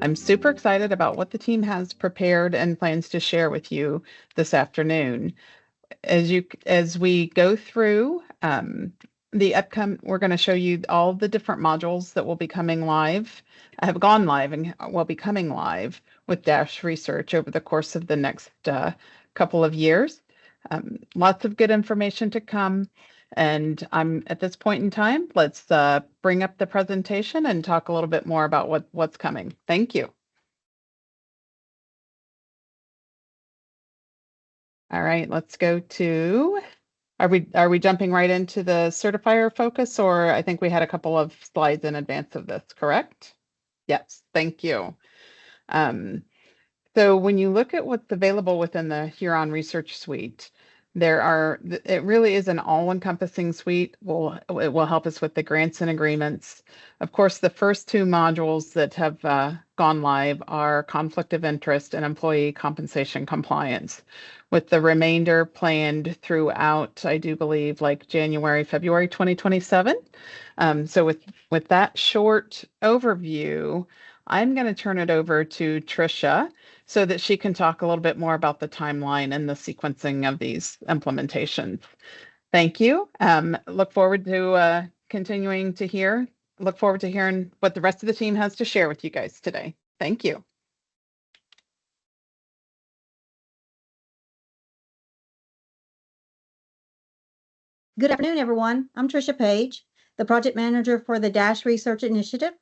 I'm super excited about what the team has prepared and plans to share with you this afternoon. As we go through we're going to show you all the different modules that will be coming live, have gone live and will be coming live with Dash Research over the course of the next couple of years. Lots of good information to come. And I'm at this point in time, let's bring up the presentation and talk a little bit more about what's coming. Thank you. All right, let's go to, are we jumping right into the certifier focus, or I think we had a couple of slides in advance of this, correct? Yes, thank you. So when you look at what's available within the Huron Research Suite, it really is an all-encompassing suite. It will help us with the grants and agreements. Of course, the first two modules that have gone live are conflict of interest and employee compensation compliance, with the remainder planned throughout, I do believe, like January, February 2027. So with that short overview, I'm going to turn it over to Tricia so that she can talk a little bit more about the timeline and the sequencing of these implementations. Thank you. Look forward to Look forward to hearing what the rest of the team has to share with you guys today. Thank you. Good afternoon, everyone. I'm Tricia Page, the project manager for the Dash Research Initiative.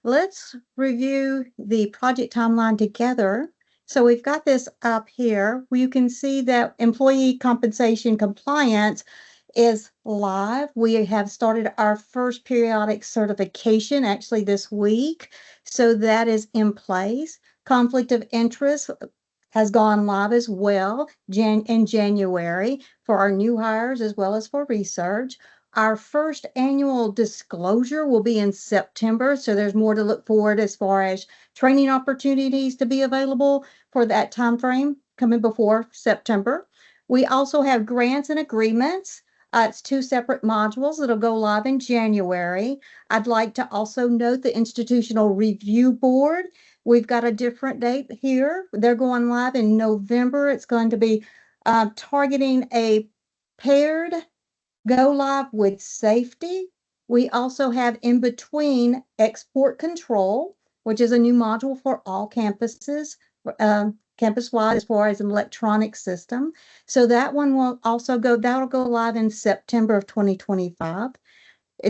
Let's review the project timeline together. So we've got this up here where you can see that employee compensation compliance is live. We have started our first periodic certification actually this week. So that is in place. Conflict of interest has gone live as well in January for our new hires as well as for research. Our first annual disclosure will be in September, so there's more to look forward as far as training opportunities to be available for that time frame coming before September. We also have grants and agreements. It's two separate modules that'll go live in January. I'd like to also note the Institutional Review Board. We've got a different date here. They're going live in November. It's going to be targeting a paired go live with safety. We also have in between export control, which is a new module for all campuses, campus-wide as far as an electronic system. So that one will also that'll go live in September of 2025.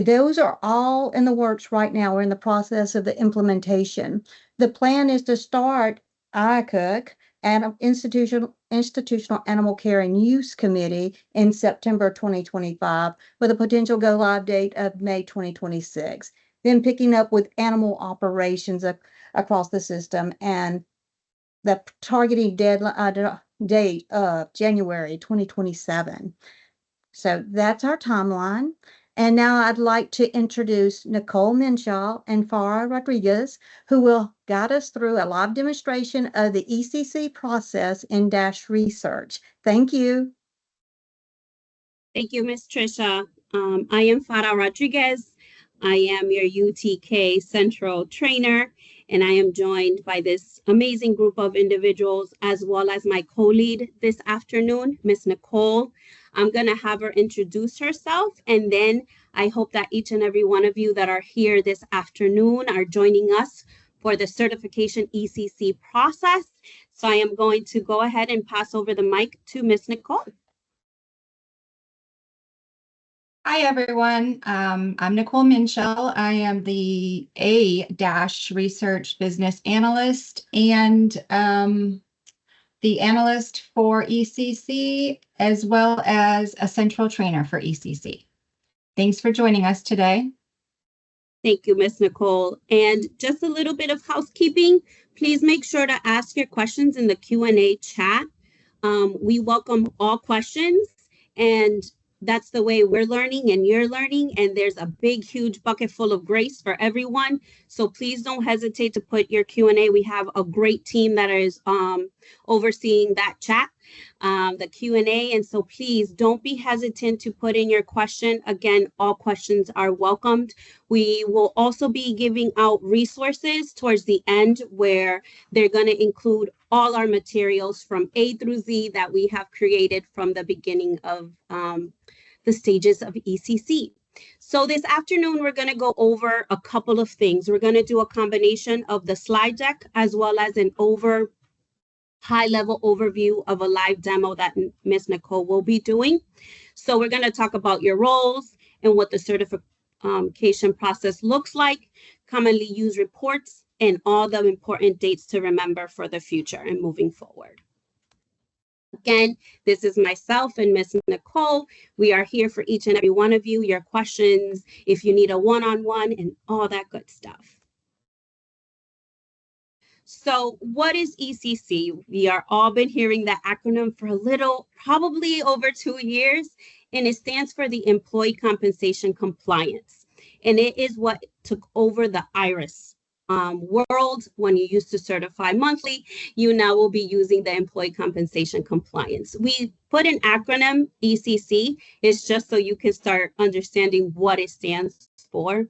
Those are all in the works right now. We're in the process of the implementation. The plan is to start IACUC and Institutional Animal Care and Use Committee in September 2025 with a potential go live date of May 2026. Then picking up with animal operations across the system and the targeting date of January 2027. So that's our timeline. And now I'd like to introduce Nicole Minshaw and Farah Rodriguez, who will guide us through a live demonstration of the ECC process in Dash Research. Thank you. Thank you, Ms. Tricia. I am Farah Rodriguez. I am your UTK Central Trainer, and I am joined by this amazing group of individuals, as well as my co-lead this afternoon, Ms. Nicole. I'm going to have her introduce herself, and then I hope that each and every one of you that are here this afternoon are joining us for the certification ECC process. So I am going to go ahead and pass over the mic to Ms. Nicole. Hi, everyone. I'm Nicole Minshall. I am the Dash Research Business Analyst and the analyst for ECC, as well as a central trainer for ECC. Thanks for joining us today. Thank you, Ms. Nicole. And just a little bit of housekeeping. Please make sure to ask your questions in the Q&A chat. We welcome all questions, and that's the way we're learning and you're learning. And there's a big, huge bucket full of grace for everyone. So please don't hesitate to put your Q&A. We have a great team that is overseeing that chat. the Q&A. And so please don't be hesitant to put in your question. Again, all questions are welcomed. We will also be giving out resources towards the end where they're going to include all our materials from A through Z that we have created from the beginning of the stages of ECC. So this afternoon, we're going to go over a couple of things. We're going to do a combination of the slide deck as well as an high-level overview of a live demo that Ms. Nicole will be doing. So we're going to talk about your roles and what the certification process looks like, commonly used reports, and all the important dates to remember for the future and moving forward. Again, this is myself and Ms. Nicole. We are here for each and every one of you, your questions, if you need a one-on-one and all that good stuff. So what is ECC? We are all been hearing that acronym for a little, probably over 2 years, and it stands for the Employee Compensation Compliance. And it is what took over the IRIS world. When you used to certify monthly, you now will be using the Employee Compensation Compliance. We put an acronym, ECC, is just so you can start understanding what it stands for.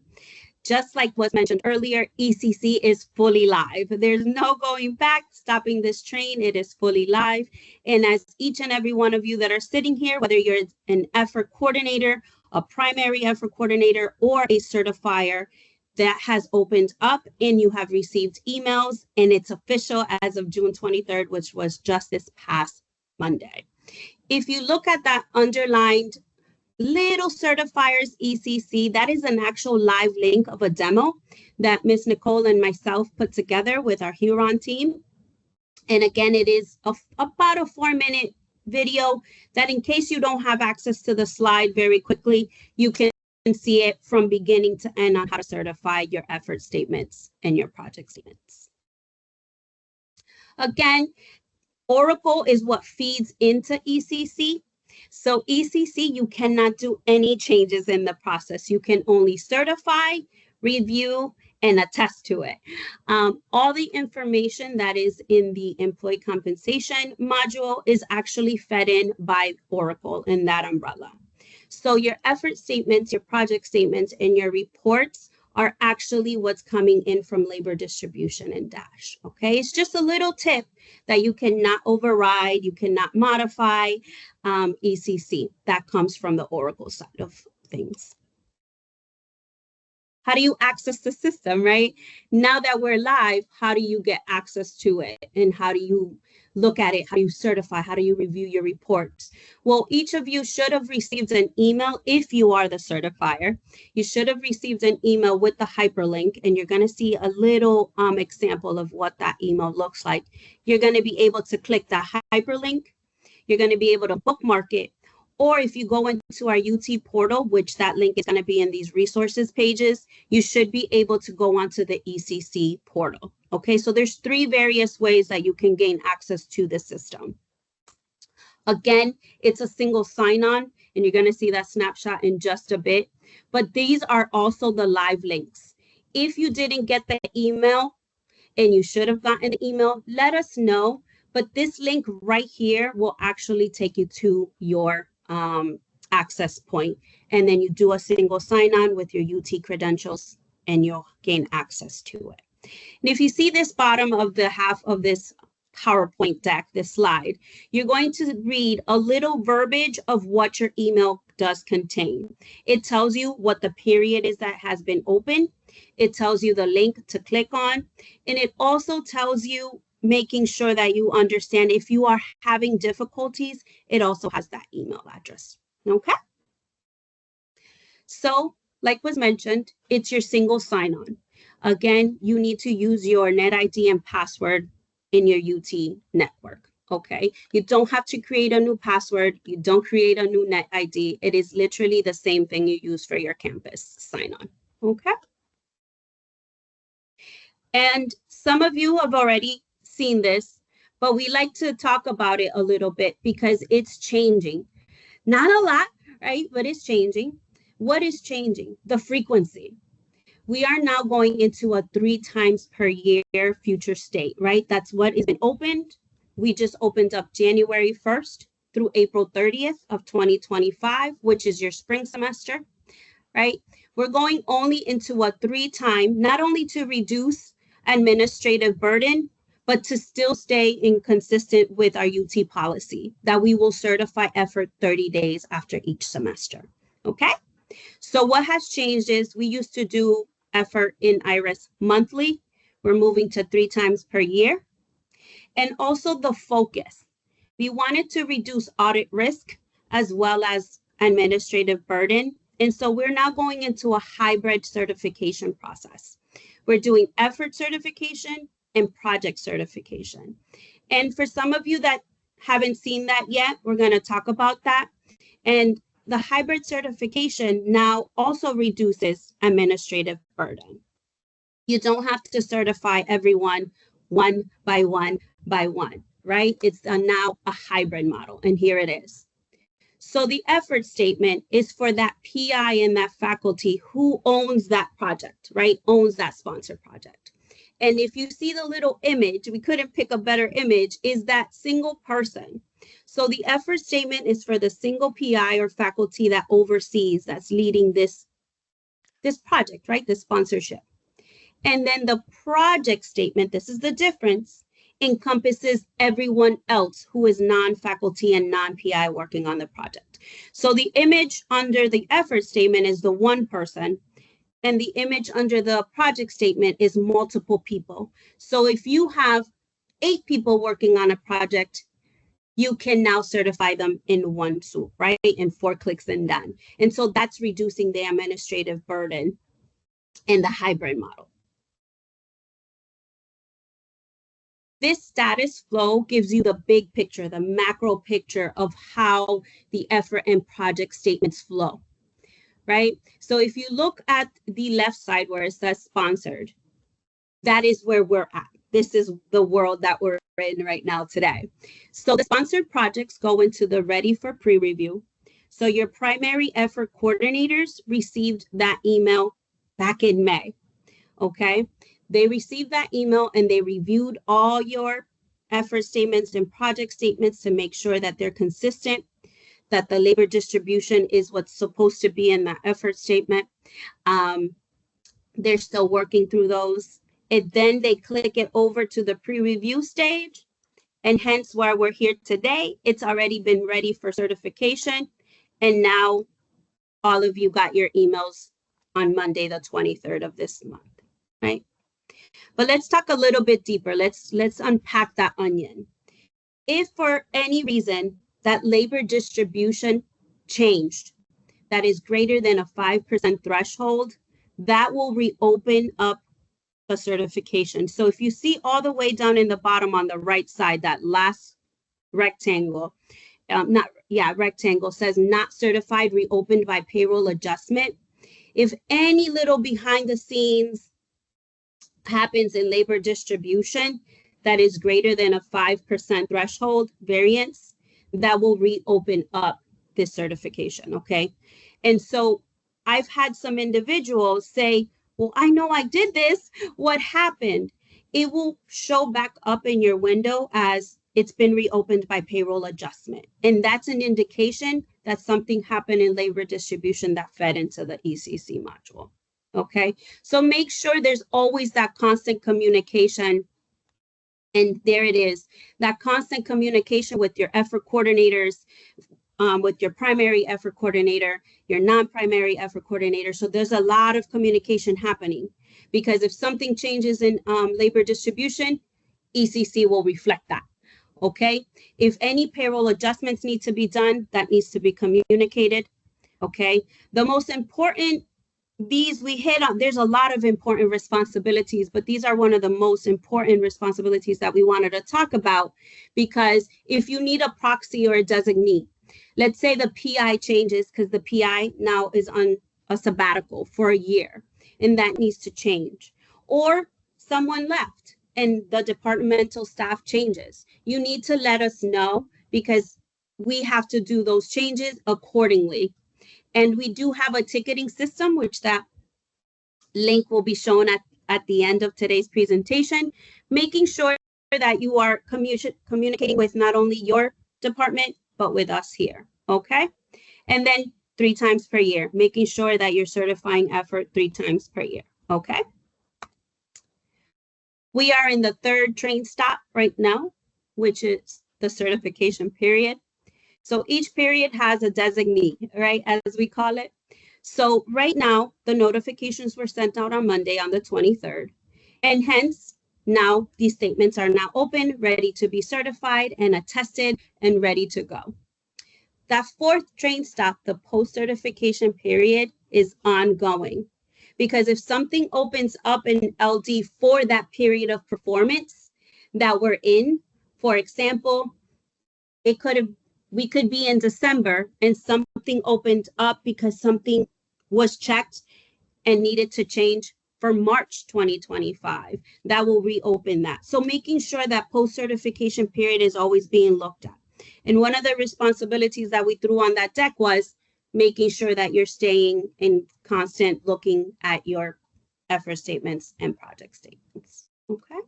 Just like was mentioned earlier, ECC is fully live. There's no going back, stopping this train. It is fully live. And as each and every one of you that are sitting here, whether you're an effort coordinator, a primary effort coordinator, or a certifier, that has opened up and you have received emails, and it's official as of June 23rd, which was just this past Monday. If you look at that underlined little certifiers ECC, that is an actual live link of a demo that Ms. Nicole and myself put together with our Huron team. And again, it is about a 4-minute video that, in case you don't have access to the slide very quickly, you can see it from beginning to end on how to certify your effort statements and your project statements. Again, Oracle is what feeds into ECC. So ECC, you cannot do any changes in the process. You can only certify, review, and attest to it. All the information that is in the employee compensation module is actually fed in by Oracle in that umbrella. So your effort statements, your project statements, and your reports are actually what's coming in from labor distribution and DASH, okay? It's just a little tip that you cannot override, you cannot modify ECC. That comes from the Oracle side of things. How do you access the system, right? Now that we're live, how do you get access to it? And how do you look at it? How do you certify? How do you review your reports? Well, each of you should have received an email. If you are the certifier, you should have received an email with the hyperlink, and you're going to see a little example of what that email looks like. You're going to be able to click that hyperlink. You're going to be able to bookmark it. Or if you go into our UT portal, which that link is going to be in these resources pages, you should be able to go onto the ECC portal. Okay, so there's 3 various ways that you can gain access to the system. Again, it's a single sign-on, and you're going to see that snapshot in just a bit. But these are also the live links. If you didn't get the email, and you should have gotten the email, let us know. But this link right here will actually take you to your access point, and then you do a single sign-on with your UT credentials, and you'll gain access to it. And if you see this bottom of the half of this PowerPoint deck, this slide, you're going to read a little verbiage of what your email does contain. It tells you what the period is that has been open. It tells you the link to click on, and it also tells you, making sure that you understand, if you are having difficulties, it also has that email address, okay? So, like was mentioned, it's your single sign-on. Again, you need to use your NetID and password in your UT network, okay? You don't have to create a new password. You don't create a new NetID. It is literally the same thing you use for your campus sign-on, okay? And some of you have already seen this, but we like to talk about it a little bit because it's changing. Not a lot, right? But it's changing. What is changing? The frequency. We are now going into a 3 times per year future state, right? That's what has been opened. we just opened up January 1st through April 30th of 2025, which is your spring semester, right? We're going only into a 3-time, not only to reduce administrative burden, but to still stay inconsistent with our UT policy that we will certify effort 30 days after each semester, okay? So what has changed is we used to do effort in IRIS monthly. We're moving to 3 times per year. And also the focus. We wanted to reduce audit risk as well as administrative burden. And so we're now going into a hybrid certification process. We're doing effort certification and project certification. And for some of you that haven't seen that yet, we're going to talk about that. And the hybrid certification now also reduces administrative burden. You don't have to certify everyone one by one by one, right? It's now a hybrid model, and here it is. So the effort statement is for that PI and that faculty who owns that project, right? Owns that sponsored project. And if you see the little image, we couldn't pick a better image, is that single person. So the effort statement is for the single PI or faculty that oversees, that's leading this project, right? This sponsorship. And then the project statement, this is the difference, encompasses everyone else who is non-faculty and non-PI working on the project. So the image under the effort statement is the one person, and the image under the project statement is multiple people. So if you have 8 people working on a project, you can now certify them in one swoop, right? In 4 clicks and done. And so that's reducing the administrative burden in the hybrid model. This status flow gives you the big picture, the macro picture of how the effort and project statements flow, right? So if you look at the left side where it says sponsored, that is where we're at. This is the world that we're in right now today. So the sponsored projects go into the ready for pre-review. So your primary effort coordinators received that email back in May, okay? They received that email and they reviewed all your effort statements and project statements to make sure that they're consistent, that the labor distribution is what's supposed to be in that effort statement. They're still working through those. And then they click it over to the pre-review stage. And hence why we're here today. It's already been ready for certification. And now all of you got your emails on Monday, the 23rd of this month, right? But let's talk a little bit deeper. Let's unpack that onion. If for any reason that labor distribution changed, that is greater than a 5% threshold, that will reopen up a certification. So if you see all the way down in the bottom on the right side, that last rectangle, rectangle says not certified, reopened by payroll adjustment. If any little behind the scenes happens in labor distribution that is greater than a 5% threshold variance, that will reopen up this certification, okay? And so I've had some individuals say, well, I know I did this. What happened? It will show back up in your window as it's been reopened by payroll adjustment. And that's an indication that something happened in labor distribution that fed into the ECC module. Okay, so make sure there's always that constant communication. And there it is, that constant communication with your effort coordinators, with your primary effort coordinator, your non-primary effort coordinator. So there's a lot of communication happening, because if something changes in labor distribution, ECC will reflect that. Okay, if any payroll adjustments need to be done, that needs to be communicated. Okay, the most important, these we hit on, there's a lot of important responsibilities, but these are one of the most important responsibilities that we wanted to talk about, because if you need a proxy or a designee, let's say the PI changes because the PI now is on a sabbatical for a year and that needs to change, or someone left and the departmental staff changes, you need to let us know, because we have to do those changes accordingly. And we do have a ticketing system, which that link will be shown at the end of today's presentation, making sure that you are communicating with not only your department, but with us here, okay? And then 3 times per year, making sure that you're certifying effort 3 times per year, okay? We are in the 3rd train stop right now, which is the certification period. So each period has a designee, right, as we call it. So right now, the notifications were sent out on Monday on the 23rd, and hence now these statements are now open, ready to be certified and attested and ready to go. That 4th train stop, the post-certification period, is ongoing, because if something opens up in LD for that period of performance that we're in, for example, we could be in December and something opened up because something was checked and needed to change for March 2025. That will reopen that. So making sure that post-certification period is always being looked at. And one of the responsibilities that we threw on that deck was making sure that you're staying in constant looking at your effort statements and project statements. Okay.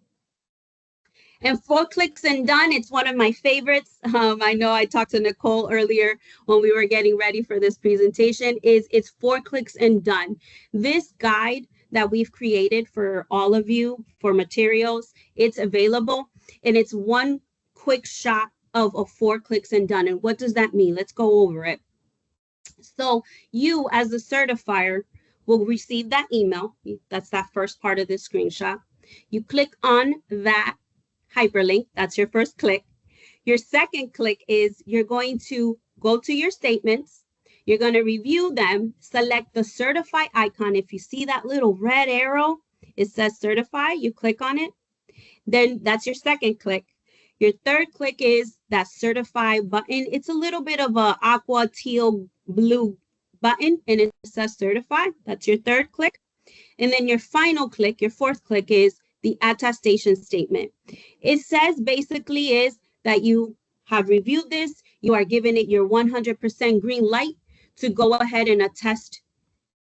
And 4 clicks and done, it's one of my favorites. I know I talked to Nicole earlier when we were getting ready for this presentation, it's 4 clicks and done. This guide that we've created for all of you for materials, it's available, and it's one quick shot of a 4 clicks and done. And what does that mean? Let's go over it. So you as the certifier will receive that email. That's that first part of this screenshot. You click on that hyperlink. That's your first click. Your second click is you're going to go to your statements. You're going to review them, select the certify icon. If you see that little red arrow, it says certify, you click on it. Then that's your second click. Your third click is that certify button. It's a little bit of a aqua teal blue button and it says certify. That's your third click. And then your final click, your fourth click, is the attestation statement. It says basically is that you have reviewed this, you are giving it your 100% green light to go ahead and attest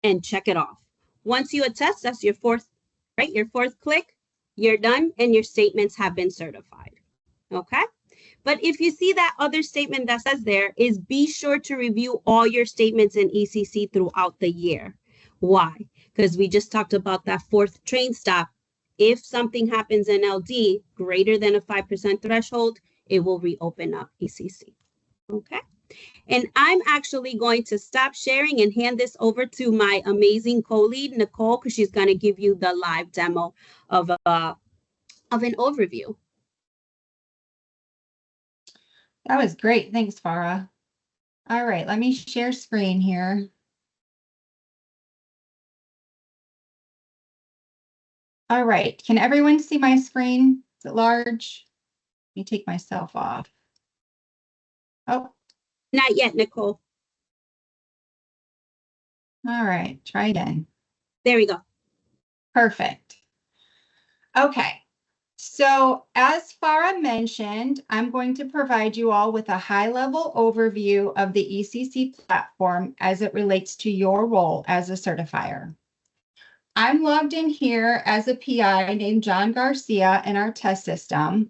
and check it off. Once you attest, that's your fourth, right? Your fourth click, you're done and your statements have been certified, okay? But if you see that other statement that says there is be sure to review all your statements in ECC throughout the year. Why? Because we just talked about that 4th train stop. If something happens in LD greater than a 5% threshold, it will reopen up ECC, okay? And I'm actually going to stop sharing and hand this over to my amazing co-lead, Nicole, because she's going to give you the live demo of an overview. That was great. Thanks, Farah. All right, let me share screen here. All right, can everyone see my screen? Is it large? Let me take myself off. Oh. Not yet, Nicole. All right, try again. There we go. Perfect. Okay, so as Farah mentioned, I'm going to provide you all with a high-level overview of the ECC platform as it relates to your role as a certifier. I'm logged in here as a PI named John Garcia in our test system.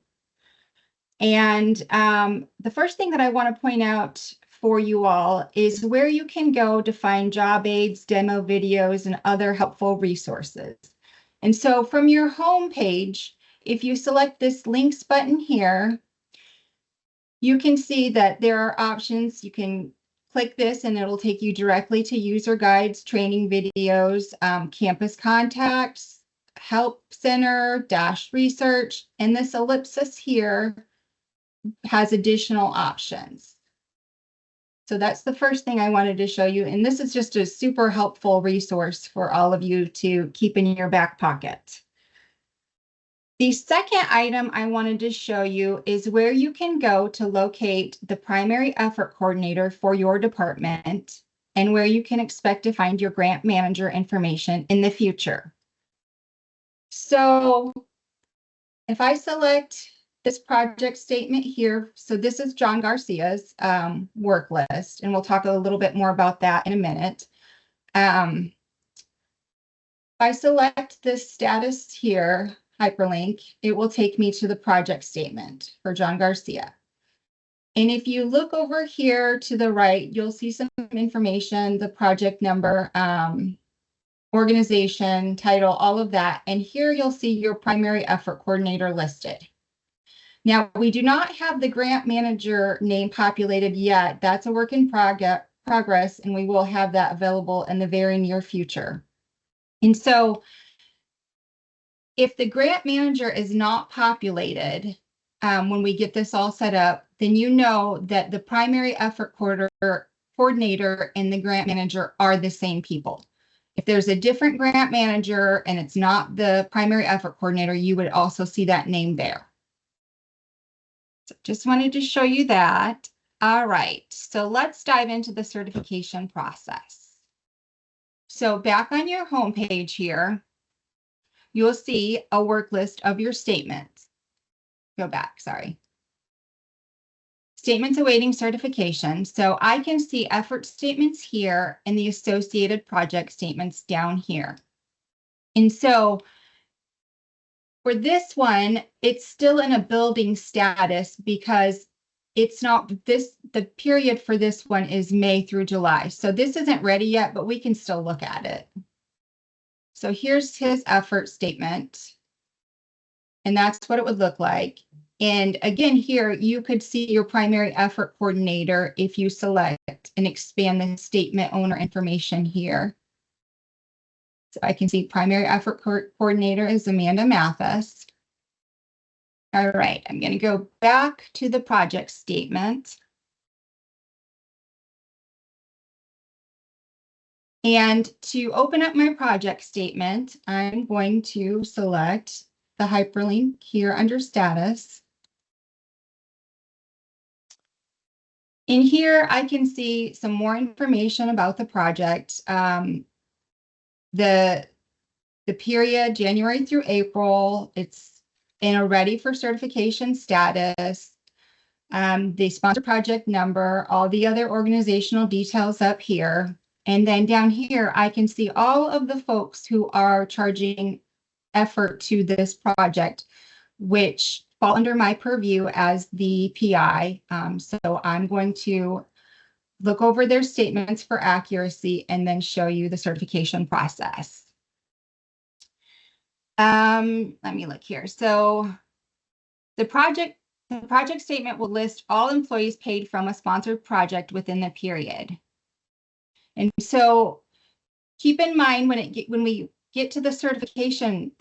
And the first thing that I want to point out for you all is where you can go to find job aids, demo videos, and other helpful resources. And so from your home page, if you select this links button here, you can see that there are options. You can click this and it'll take you directly to user guides, training videos, campus contacts, help center, dash research, and this ellipsis here has additional options. So that's the first thing I wanted to show you. And this is just a super helpful resource for all of you to keep in your back pocket. The second item I wanted to show you is where you can go to locate the primary effort coordinator for your department and where you can expect to find your grant manager information in the future. So if I select this project statement here, so this is John Garcia's work list, and we'll talk a little bit more about that in a minute. If I select this status here, hyperlink, it will take me to the project statement for John Garcia. And if you look over here to the right, you'll see some information, the project number, organization, title, all of that. And here you'll see your primary effort coordinator listed. Now, we do not have the grant manager name populated yet. That's a work in progress, and we will have that available in the very near future. And so if the grant manager is not populated when we get this all set up, then you know that the primary effort coordinator and the grant manager are the same people. If there's a different grant manager and it's not the primary effort coordinator, you would also see that name there. So just wanted to show you that. All right, so let's dive into the certification process. So back on your home page here, you'll see a work list of your statements. Go back, sorry. Statements awaiting certification. So I can see effort statements here and the associated project statements down here. And so for this one, it's still in a building status because it's not this, the period for this one is May through July. So this isn't ready yet, but we can still look at it. So here's his effort statement. And that's what it would look like. And again, here you could see your primary effort coordinator if you select and expand the statement owner information here. So I can see primary effort coordinator is Amanda Mathis. All right, I'm going to go back to the project statement. And to open up my project statement, I'm going to select the hyperlink here under status. In here, I can see some more information about the project. The period, January through April, it's in a ready for certification status. The sponsor project number, all the other organizational details up here. And then down here, I can see all of the folks who are charging effort to this project, which fall under my purview as the PI. So I'm going to look over their statements for accuracy and then show you the certification process. Let me look here. So the project statement will list all employees paid from a sponsored project within the period. And so keep in mind when we get to the certification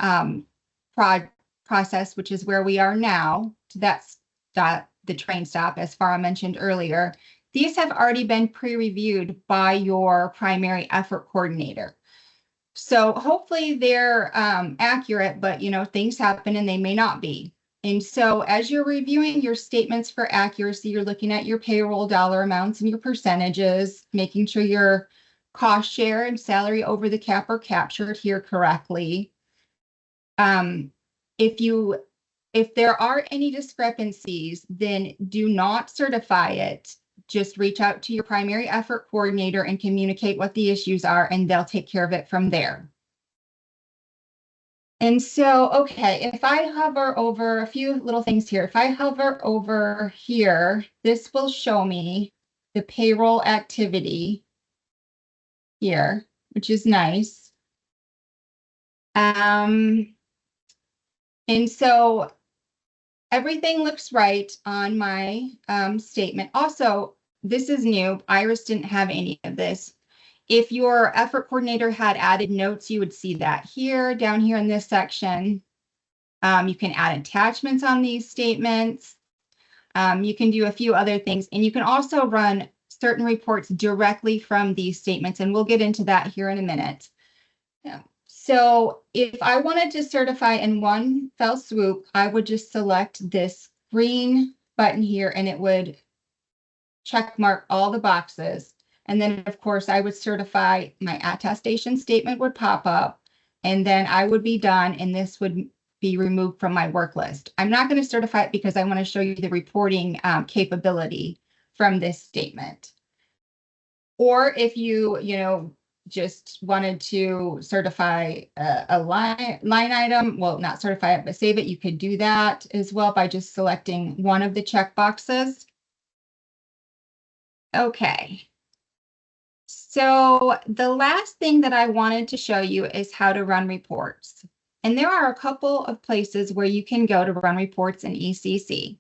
process, which is where we are now, that's the train stop, as Farah mentioned earlier, these have already been pre-reviewed by your primary effort coordinator. So hopefully they're accurate, but you know, things happen and they may not be. And so as you're reviewing your statements for accuracy, you're looking at your payroll dollar amounts and your percentages, making sure your cost share and salary over the cap are captured here correctly. If there are any discrepancies, then do not certify it. Just reach out to your primary effort coordinator and communicate what the issues are, and they'll take care of it from there. And so, okay, if I hover over a few little things here, if I hover over here, this will show me the payroll activity here, which is nice. And so everything looks right on my statement. Also, this is new. Iris didn't have any of this. If your effort coordinator had added notes, you would see that here, down here in this section. You can add attachments on these statements. You can do a few other things, and you can also run certain reports directly from these statements, and we'll get into that here in a minute. So if I wanted to certify in one fell swoop, I would just select this green button here, and it would check mark all the boxes. And then, of course, I would certify, my attestation statement would pop up, and then I would be done, and this would be removed from my work list. I'm not going to certify it because I want to show you the reporting capability from this statement. Or if you just wanted to certify a line item, well, not certify it, but save it, you could do that as well by just selecting one of the check boxes. Okay. So the last thing that I wanted to show you is how to run reports. And there are a couple of places where you can go to run reports in ECC.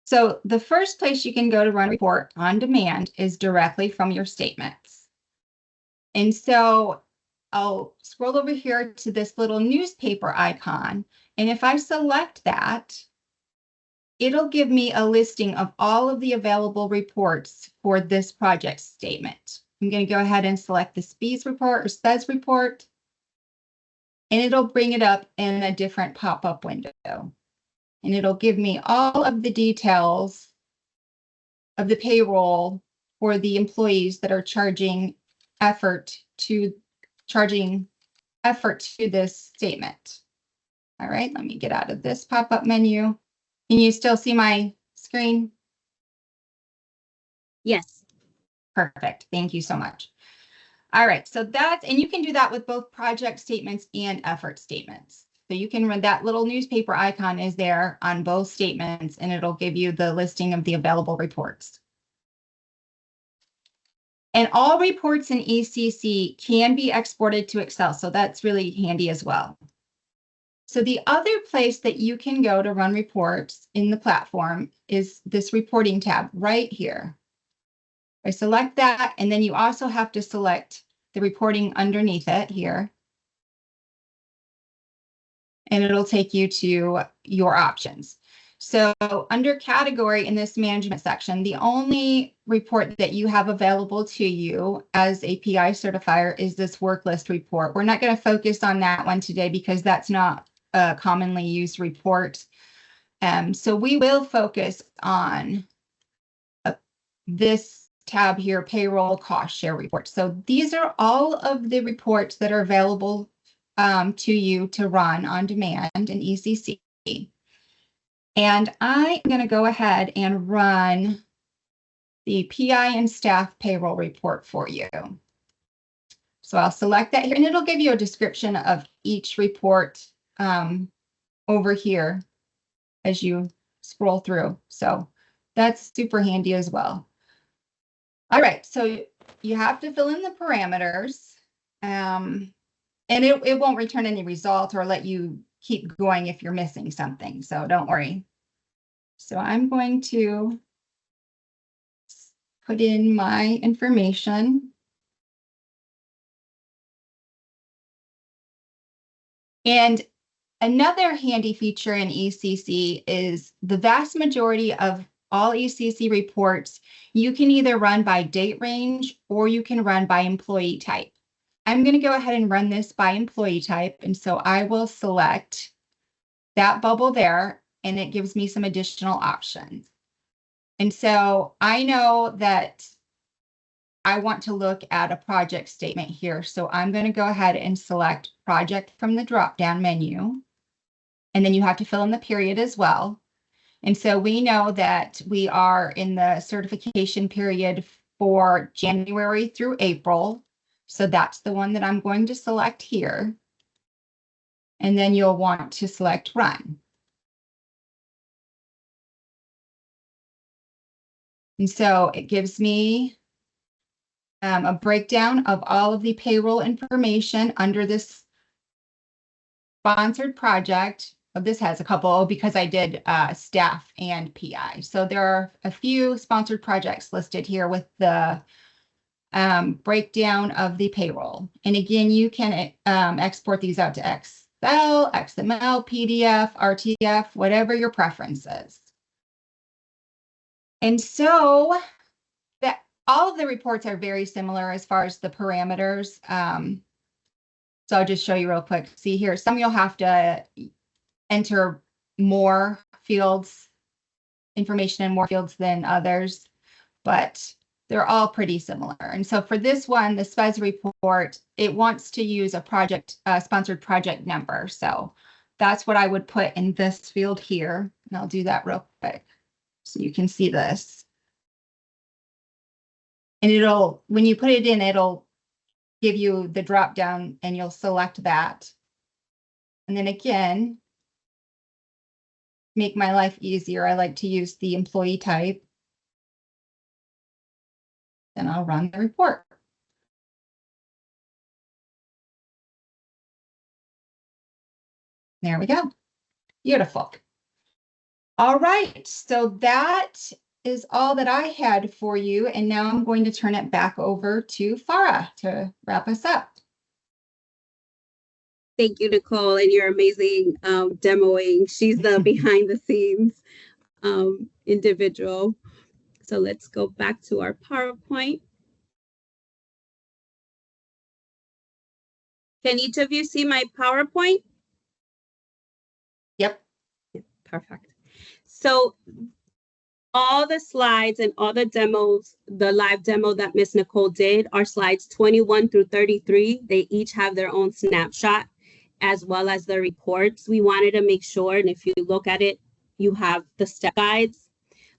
So the first place you can go to run a report on demand is directly from your statements. And so I'll scroll over here to this little newspaper icon. And if I select that, it'll give me a listing of all of the available reports for this project statement. I'm going to go ahead and select the SPES report or SPES report, and it'll bring it up in a different pop-up window. And it'll give me all of the details of the payroll for the employees that are charging effort to this statement. All right, let me get out of this pop-up menu. Can you still see my screen? Yes. Perfect. Thank you so much. All right, so and you can do that with both project statements and effort statements. So you can run that little newspaper icon is there on both statements, and it'll give you the listing of the available reports. And all reports in ECC can be exported to Excel, so that's really handy as well. So the other place that you can go to run reports in the platform is this reporting tab right here. I select that, and then you also have to select the reporting underneath it here. And it'll take you to your options. So under category in this management section, the only report that you have available to you as a PI certifier is this work list report. We're not going to focus on that one today because that's not a commonly used report. So we will focus on this tab here, payroll cost share report. So these are all of the reports that are available to you to run on demand in ECC. And I'm going to go ahead and run the PI and staff payroll report for you. So I'll select that here, and it'll give you a description of each report over here as you scroll through. So that's super handy as well. All right, so you have to fill in the parameters, and it won't return any result or let you keep going if you're missing something, so don't worry. So I'm going to put in my information. And another handy feature in ECC is the vast majority of all ECC reports, you can either run by date range or you can run by employee type. I'm going to go ahead and run this by employee type. And so I will select that bubble there, and it gives me some additional options. And so I know that I want to look at a project statement here. So I'm going to go ahead and select project from the drop-down menu. And then you have to fill in the period as well. And so we know that we are in the certification period for January through April. So that's the one that I'm going to select here. And then you'll want to select run. And so it gives me a breakdown of all of the payroll information under this sponsored project. This has a couple because I did staff and PI. So there are a few sponsored projects listed here with the breakdown of the payroll. And again, you can export these out to Excel, XML, PDF, RTF, whatever your preference is. And so that all of the reports are very similar as far as the parameters. So I'll just show you real quick. See here, some you'll have to enter more fields, information in more fields than others, but they're all pretty similar. And so for this one, the SPES report, it wants to use a project, sponsored project number. So that's what I would put in this field here. And I'll do that real quick so you can see this. And when you put it in, it'll give you the drop down and you'll select that. And then again, make my life easier, I like to use the employee type. Then I'll run the report. There we go. Beautiful. All right, so that is all that I had for you. And now I'm going to turn it back over to Farah to wrap us up. Thank you, Nicole, and your amazing demoing. She's the behind the scenes individual. So let's go back to our PowerPoint. Can each of you see my PowerPoint? Yep. Perfect. So all the slides and all the demos, the live demo that Miss Nicole did are slides 21 through 33. They each have their own snapshot as well as the reports. We wanted to make sure, and if you look at it, you have the step guides,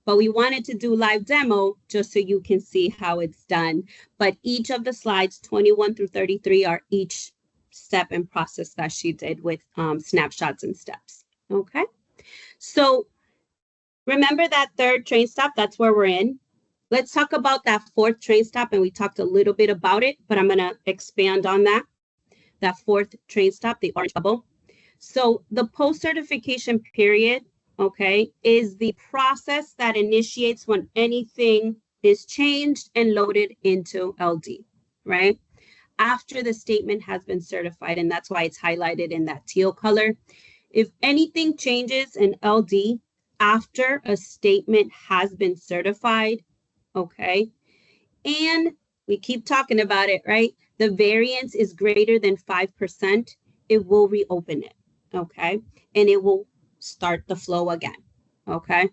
but we wanted to do live demo just so you can see how it's done. But each of the slides 21 through 33 are each step and process that she did with snapshots and steps. Okay, so remember that third train stop, that's where we're in. Let's talk about that fourth train stop, and we talked a little bit about it, but I'm gonna expand on that. That fourth train stop, the orange bubble. So the post-certification period, okay, is the process that initiates when anything is changed and loaded into LD, right? After the statement has been certified, and that's why it's highlighted in that teal color. If anything changes in LD after a statement has been certified, okay, and we keep talking about it, right? The variance is greater than 5%, it will reopen it, okay? And it will start the flow again, okay?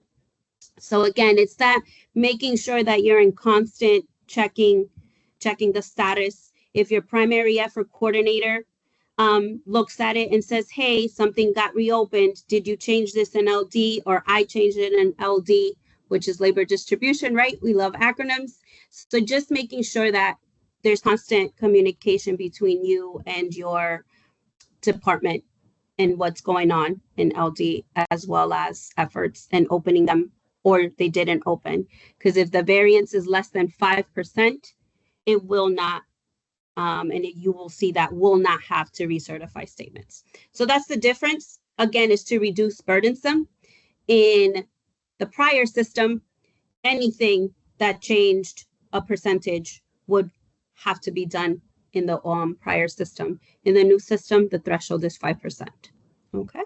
So again, it's that making sure that you're in constant checking the status. If your primary effort coordinator looks at it and says, hey, something got reopened, did you change this in LD? Or I changed it in LD, which is labor distribution, right? We love acronyms. So just making sure that there's constant communication between you and your department and what's going on in LD, as well as efforts and opening them, or they didn't open. Because if the variance is less than 5%, it will not, you will see that will not have to recertify statements. So that's the difference. Again, is to reduce burdensome. In the prior system, anything that changed a percentage would have to be done in the prior system. In the new system, the threshold is 5%. Okay.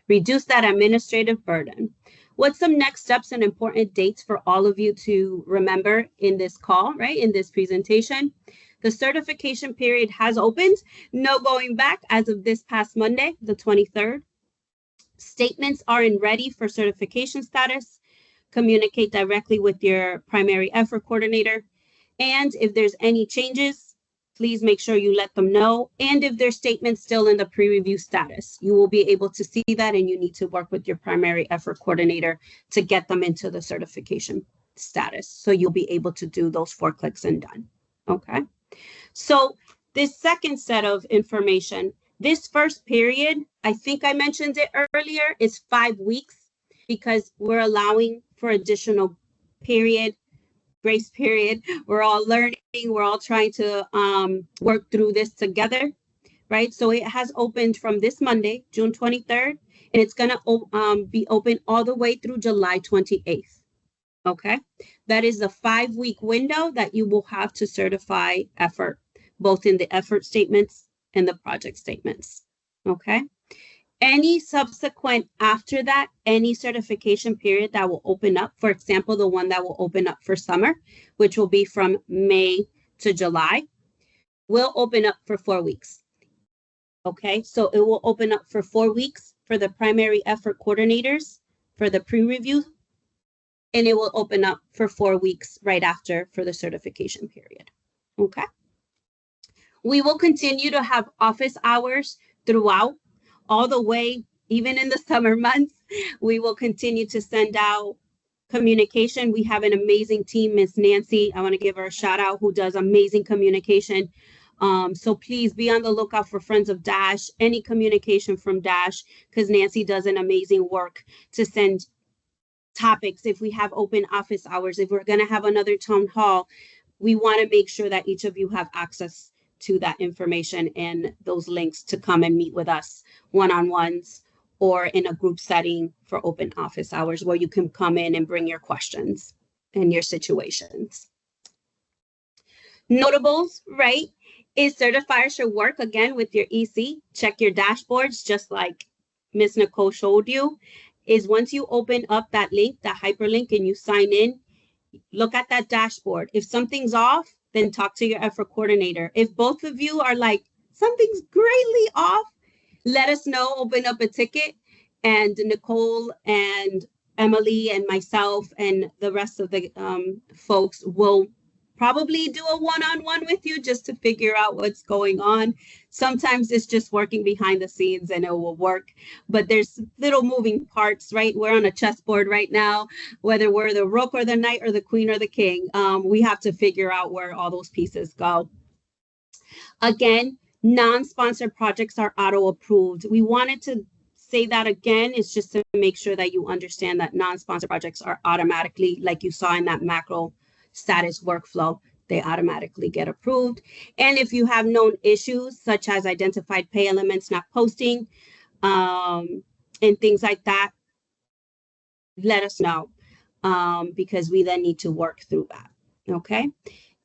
Reduce that administrative burden. What's some next steps and important dates for all of you to remember in this call, right? In this presentation? The certification period has opened. No going back as of this past Monday, the 23rd. Statements are in ready for certification status. Communicate directly with your primary effort coordinator. And if there's any changes, please make sure you let them know. And if their statement's still in the pre-review status, you will be able to see that, and you need to work with your primary effort coordinator to get them into the certification status. So you'll be able to do those 4 clicks and done. Okay. So this second set of information, this first period, I think I mentioned it earlier, is 5 weeks because we're allowing for additional grace period. We're all learning, we're all trying to work through this together, right? So it has opened from this Monday, June 23rd, and it's gonna be open all the way through July 28th, okay? That is a 5-week window that you will have to certify effort, both in the effort statements and the project statements, okay? Any subsequent after that, any certification period that will open up, for example, the one that will open up for summer, which will be from May to July, will open up for 4 weeks. Okay, so it will open up for 4 weeks for the primary effort coordinators for the pre-review, and it will open up for 4 weeks right after for the certification period. Okay. We will continue to have office hours throughout, all the way, even in the summer months. We will continue to send out communication. We have an amazing team, Miss Nancy. I want to give her a shout out, who does amazing communication So please be on the lookout for Friends of Dash, any communication from Dash, because Nancy does an amazing work to send topics. If we have open office hours, if we're going to have another town hall, we want to make sure that each of you have access to that information and those links to come and meet with us one-on-ones or in a group setting for open office hours where you can come in and bring your questions and your situations. Notables, right, is certifiers should work again with your EC. Check your dashboards, just like Ms. Nicole showed you, is once you open up that link, that hyperlink, and you sign in, look at that dashboard. If something's off, then talk to your effort coordinator. If both of you are like, something's greatly off, let us know, open up a ticket, and Nicole and Emily and myself and the rest of the folks will probably do a one-on-one with you just to figure out what's going on. Sometimes it's just working behind the scenes and it will work, but there's little moving parts, right? We're on a chessboard right now, whether we're the rook or the knight or the queen or the king. We have to figure out where all those pieces go. Again, non-sponsored projects are auto-approved. We wanted to say that again. It's just to make sure that you understand that non-sponsored projects are automatically, like you saw in that macro status workflow, they automatically get approved. And if you have known issues such as identified pay elements not posting and things like that, let us know because we then need to work through that. Okay.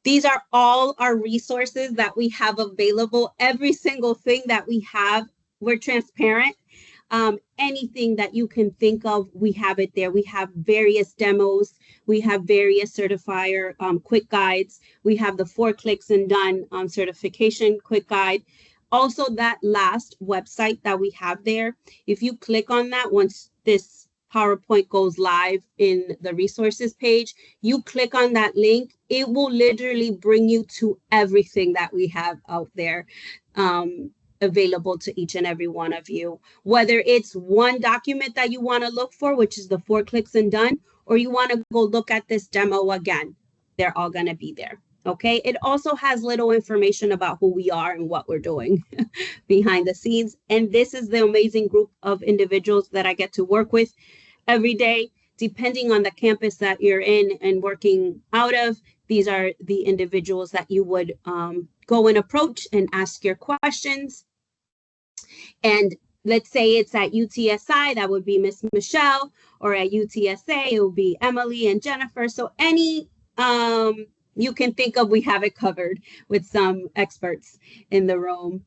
These are all our resources that we have available. Every single thing that we have, we're transparent. Anything that you can think of, we have it there. We have various demos. We have various certifier quick guides. We have the 4 clicks and done certification quick guide. Also, that last website that we have there, if you click on that, once this PowerPoint goes live in the resources page, you click on that link, it will literally bring you to everything that we have out there. Available to each and every one of you, whether it's one document that you want to look for, which is the 4 clicks and done, or you want to go look at this demo again, they're all going to be there. Okay. It also has little information about who we are and what we're doing behind the scenes. And this is the amazing group of individuals that I get to work with every day, depending on the campus that you're in and working out of. These are the individuals that you would go and approach and ask your questions. And let's say it's at UTSI, that would be Miss Michelle, or at UTSA, it will be Emily and Jennifer. So any you can think of, we have it covered with some experts in the room.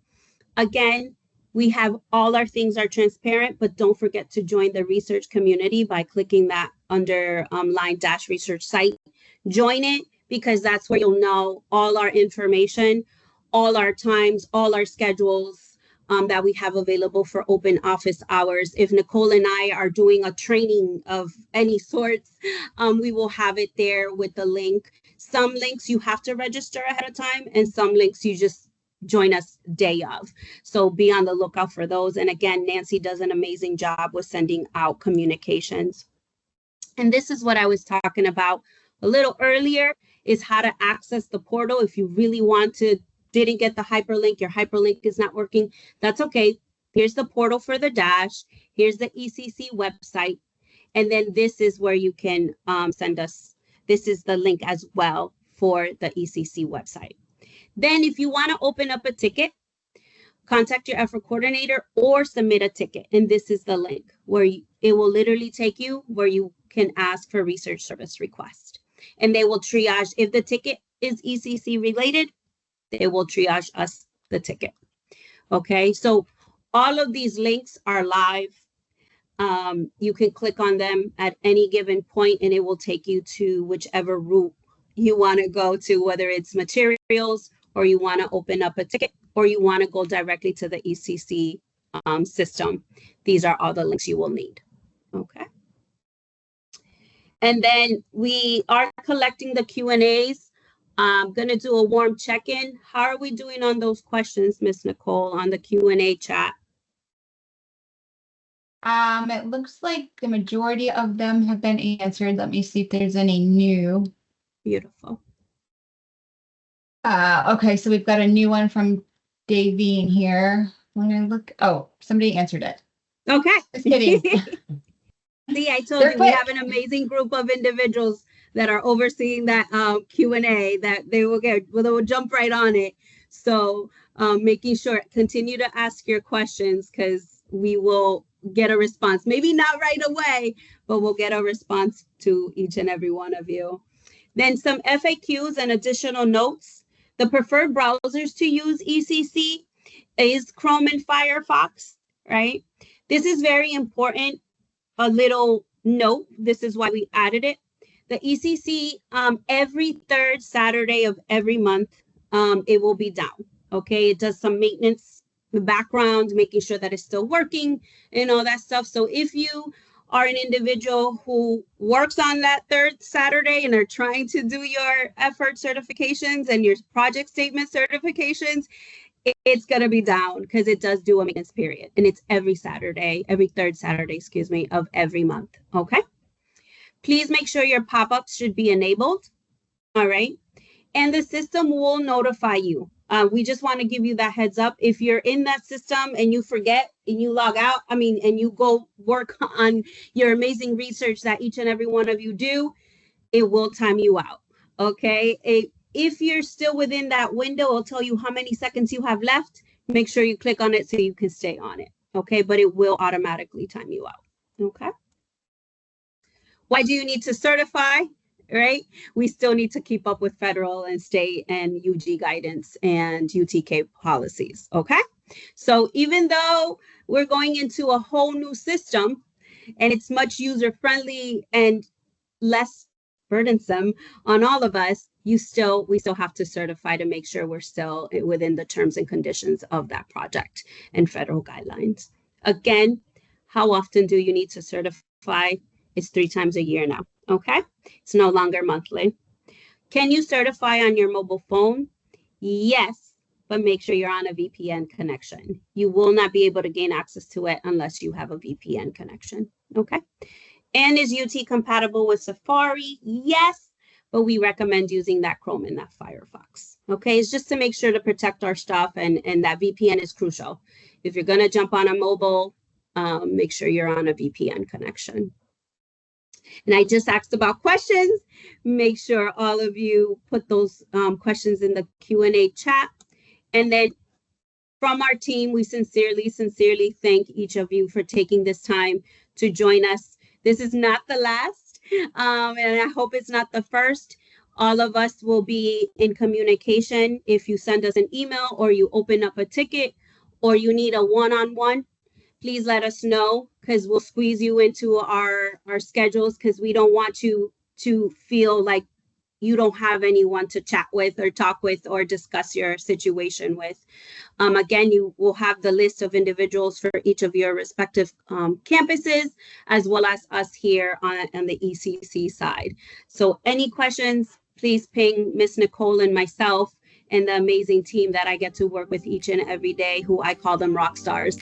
Again, we have all our things are transparent, but don't forget to join the research community by clicking that under line-research site. Join it because that's where you'll know all our information, all our times, all our schedules that we have available for open office hours. If Nicole and I are doing a training of any sorts, we will have it there with the link. Some links you have to register ahead of time, and some links you just join us day of. So be on the lookout for those. And again, Nancy does an amazing job with sending out communications. And this is what I was talking about a little earlier, is how to access the portal. If you really want to, didn't get the hyperlink, your hyperlink is not working, that's okay. Here's the portal for the Dash. Here's the ECC website. And then this is where you can send us, this is the link as well for the ECC website. Then if you want to open up a ticket, contact your effort coordinator or submit a ticket. And this is the link where it will literally take you where you can ask for research service request. And they will triage. If the ticket is ECC related, they will triage us the ticket. Okay, so all of these links are live. You can click on them at any given point and it will take you to whichever route you want to go to, whether it's materials or you want to open up a ticket or you want to go directly to the ECC system. These are all the links you will need. Okay. And then we are collecting the Q&As. I'm going to do a warm check-in. How are we doing on those questions, Miss Nicole, on the Q&A chat? It looks like the majority of them have been answered. Let me see if there's any new. Beautiful. Okay, so we've got a new one from Davine here. When I look, oh, somebody answered it. Okay. Just kidding. See, I told They're you we quick. have an amazing group of individuals that are overseeing that Q&A that they will jump right on it. So making sure, continue to ask your questions because we will get a response. Maybe not right away, but we'll get a response to each and every one of you. Then some FAQs and additional notes. The preferred browsers to use ECC is Chrome and Firefox, right? This is very important. A little note, this is why we added it. The ECC, every third Saturday of every month, it will be down, okay? It does some maintenance in the background, making sure that it's still working and all that stuff. So if you are an individual who works on that third Saturday and are trying to do your effort certifications and your project statement certifications, it's going to be down because it does do a maintenance period, and it's every Saturday, every third Saturday, excuse me, of every month. Okay. Please make sure your pop-ups should be enabled. All right. And the system will notify you. We just want to give you that heads up. If you're in that system and you forget and you log out, and you go work on your amazing research that each and every one of you do, it will time you out. Okay. If you're still within that window, it'll tell you how many seconds you have left. Make sure you click on it so you can stay on it. Okay. But it will automatically time you out. Okay. Why do you need to certify? Right? We still need to keep up with federal and state and UG guidance and UTK policies. Okay. So even though we're going into a whole new system and it's much user friendly and less burdensome on all of us, we still have to certify to make sure we're still within the terms and conditions of that project and federal guidelines. Again, how often do you need to certify? It's 3 times a year now. Okay. It's no longer monthly. Can you certify on your mobile phone? Yes, but make sure you're on a VPN connection. You will not be able to gain access to it unless you have a VPN connection. Okay. And is UT compatible with Safari? Yes, but we recommend using that Chrome and that Firefox. Okay, it's just to make sure to protect our stuff, and that VPN is crucial. If you're going to jump on a mobile, make sure you're on a VPN connection. And I just asked about questions. Make sure all of you put those questions in the Q&A chat. And then from our team, we sincerely thank each of you for taking this time to join us. This is not the last, and I hope it's not the first. All of us will be in communication. If you send us an email or you open up a ticket or you need a one-on-one, please let us know because we'll squeeze you into our schedules because we don't want you to feel like you don't have anyone to chat with or talk with or discuss your situation with. Again, you will have the list of individuals for each of your respective campuses, as well as us here on the ECC side. So any questions, please ping Miss Nicole and myself and the amazing team that I get to work with each and every day, who I call them rock stars.